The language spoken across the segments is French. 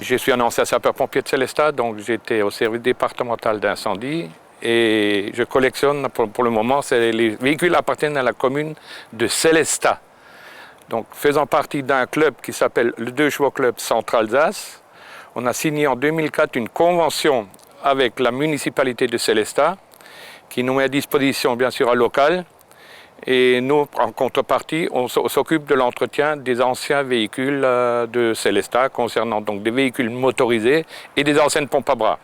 Je suis un ancien sapeur-pompier de Sélestat, donc j'étais au service départemental d'incendie et je collectionne pour le moment, les véhicules appartiennent à la commune de Sélestat. Donc faisant partie d'un club qui s'appelle le 2 Chevaux Club Centre-Alsace, on a signé en 2004 une convention avec la municipalité de Sélestat qui nous met à disposition bien sûr un local. Et nous, en contrepartie, on s'occupe de l'entretien des anciens véhicules de Sélestat, concernant donc des véhicules motorisés et des anciennes pompes à bras.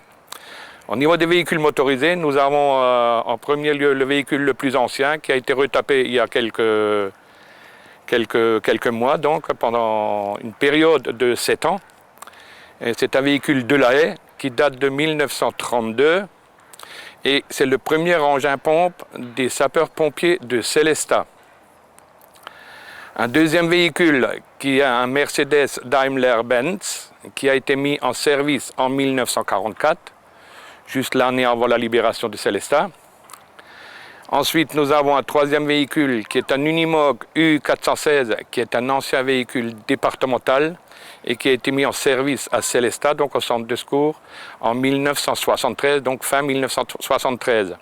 Au niveau des véhicules motorisés, nous avons en premier lieu le véhicule le plus ancien qui a été retapé il y a quelques mois, donc pendant une période de 7 ans. C'est un véhicule de la Haye qui date de 1932. Et c'est le premier engin pompe des sapeurs-pompiers de Sélestat. Un deuxième véhicule qui est un Mercedes Daimler-Benz qui a été mis en service en 1944, juste l'année avant la libération de Sélestat. Ensuite, nous avons un troisième véhicule qui est un Unimog U416 qui est un ancien véhicule départemental et qui a été mis en service à Sélestat, donc au centre de secours, en 1973, donc fin 1973.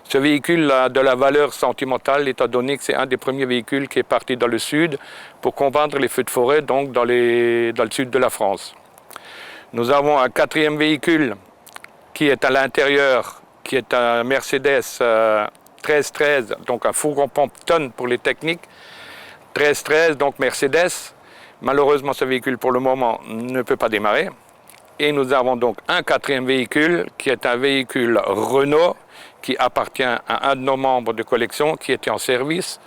Ce véhicule a de la valeur sentimentale, étant donné que c'est un des premiers véhicules qui est parti dans le sud pour combattre les feux de forêt, donc dans le sud de la France. Nous avons un quatrième véhicule qui est à l'intérieur, qui est un Mercedes 1313, donc un fourgon pompe-tonne pour les techniques, 1313, donc Mercedes. Malheureusement, ce véhicule, pour le moment, ne peut pas démarrer. Et nous avons donc un quatrième véhicule, qui est un véhicule Renault, qui appartient à un de nos membres de collection, qui était en service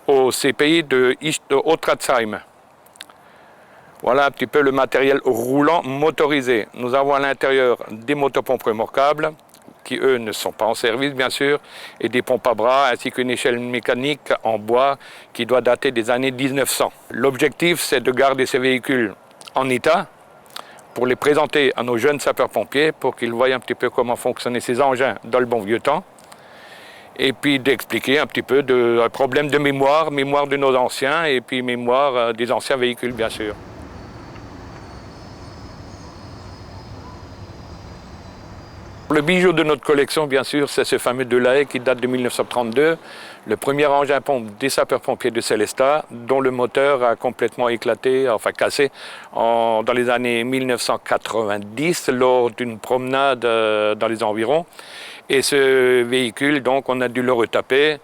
au CPI de Hautratzheim. Voilà un petit peu le matériel roulant motorisé. Nous avons à l'intérieur des motopompes remorquables, qui eux ne sont pas en service bien sûr, et des pompes à bras ainsi qu'une échelle mécanique en bois qui doit dater des années 1900. L'objectif c'est de garder ces véhicules en état pour les présenter à nos jeunes sapeurs-pompiers pour qu'ils voient un petit peu comment fonctionnaient ces engins dans le bon vieux temps et puis d'expliquer un petit peu de problème de mémoire de nos anciens et puis mémoire des anciens véhicules bien sûr. Le bijou de notre collection, bien sûr, c'est ce fameux de la Haye qui date de 1932, le premier engin pompe des sapeurs-pompiers de Sélestat, dont le moteur a complètement éclaté, enfin cassé, dans les années 1990 lors d'une promenade dans les environs. Et ce véhicule, donc, on a dû le retaper.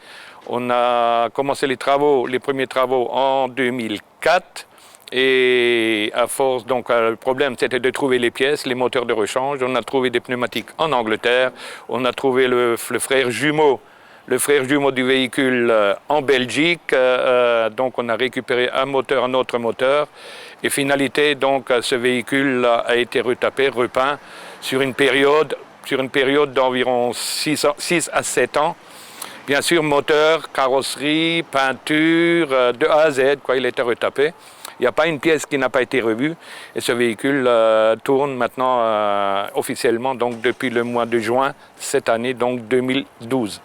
On a commencé les premiers travaux en 2004. Et à force, donc le problème c'était de trouver les pièces, les moteurs de rechange. On a trouvé des pneumatiques en Angleterre, on a trouvé le frère jumeau du véhicule en Belgique. Donc on a récupéré un autre moteur. Et finalité, donc ce véhicule a été retapé, repeint sur une période d'environ 6 à 7 ans. Bien sûr, moteur, carrosserie, peinture, de A à Z, quoi, il a été retapé. Il n'y a pas une pièce qui n'a pas été revue et ce véhicule tourne maintenant officiellement donc, depuis le mois de juin cette année, donc 2012.